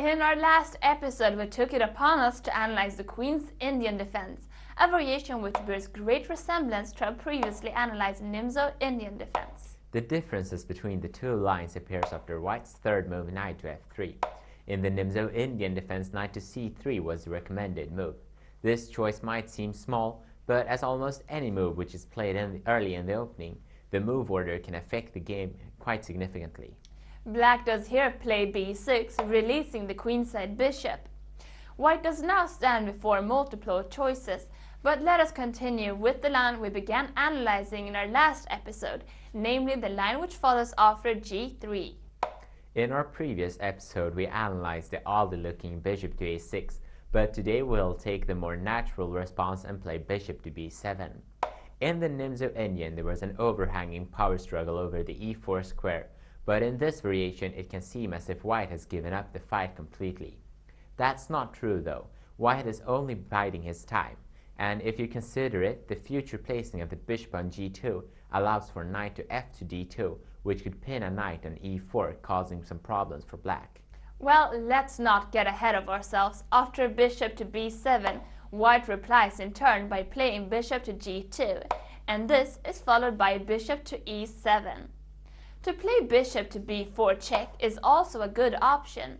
In our last episode, we took it upon us to analyze the Queen's Indian defense, a variation which bears great resemblance to our previously analyzed Nimzo Indian defense. The differences between the two lines appears after White's third move, knight to f3. In the Nimzo Indian defense, knight to c3 was the recommended move. This choice might seem small, but as almost any move which is played early in the opening, the move order can affect the game quite significantly. Black does here play b6, releasing the queenside bishop. White does now stand before multiple choices, but let us continue with the line we began analyzing in our last episode, namely the line which follows after g3. In our previous episode, we analyzed the oddly-looking bishop to a6, but today we'll take the more natural response and play bishop to b7. In the Nimzo Indian, there was an overhanging power struggle over the e4 square, but in this variation it can seem as if White has given up the fight completely. That's not true though. White is only biding his time, and if you consider it, the future placing of the bishop on g2 allows for knight to f to d2, which could pin a knight on e4, causing some problems for Black. Well, let's not get ahead of ourselves. After bishop to b7, White replies in turn by playing bishop to g2, and this is followed by bishop to e7. To play bishop to b4 check is also a good option.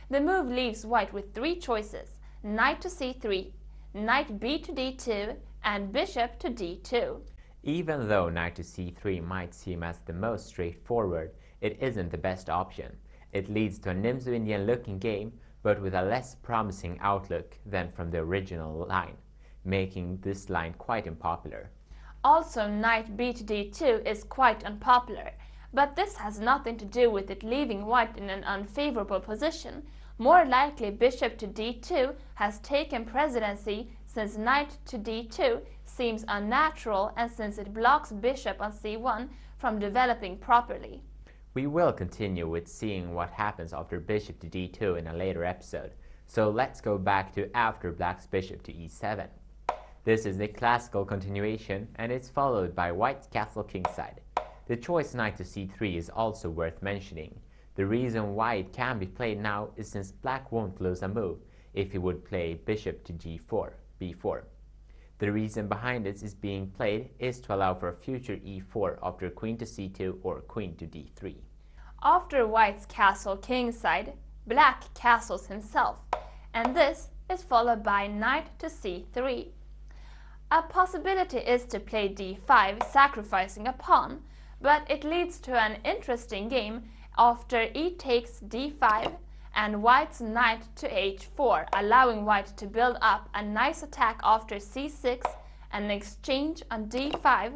The move leaves White with three choices: knight to c3, knight b to d2, and bishop to d2. Even though knight to c3 might seem as the most straightforward, it isn't the best option. It leads to a Nimzo Indian looking game, but with a less promising outlook than from the original line, making this line quite unpopular. Also, knight b to d2 is quite unpopular, but this has nothing to do with it leaving White in an unfavorable position. More likely, bishop to d2 has taken precedency since knight to d2 seems unnatural and since it blocks bishop on c1 from developing properly. We will continue with seeing what happens after bishop to d2 in a later episode, so let's go back to after Black's bishop to e7. This is the classical continuation, and it's followed by White's castle kingside. The choice knight to c3 is also worth mentioning. The reason why it can be played now is since Black won't lose a move if he would play bishop to g4, b4. The reason behind it is being played is to allow for a future e4 after queen to c2 or queen to d3. After White's castle kingside, Black castles himself, and this is followed by knight to c3. A possibility is to play d5, sacrificing a pawn, but it leads to an interesting game after e takes d5 and White's knight to h4, allowing White to build up a nice attack after c6 and an exchange on d5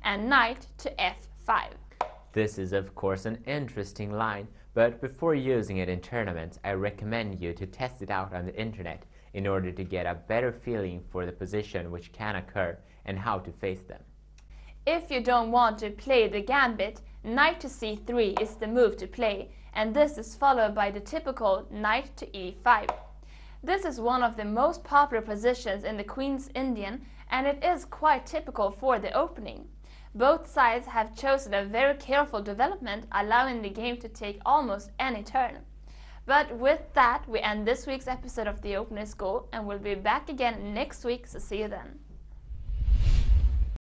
and knight to f5. This is of course an interesting line, but before using it in tournaments, I recommend you to test it out on the internet in order to get a better feeling for the position which can occur and how to face them. If you don't want to play the gambit, knight to c3 is the move to play, and this is followed by the typical knight to e5. This is one of the most popular positions in the Queen's Indian, and it is quite typical for the opening. Both sides have chosen a very careful development, allowing the game to take almost any turn. But with that, we end this week's episode of The Opening School, and we'll be back again next week, so see you then.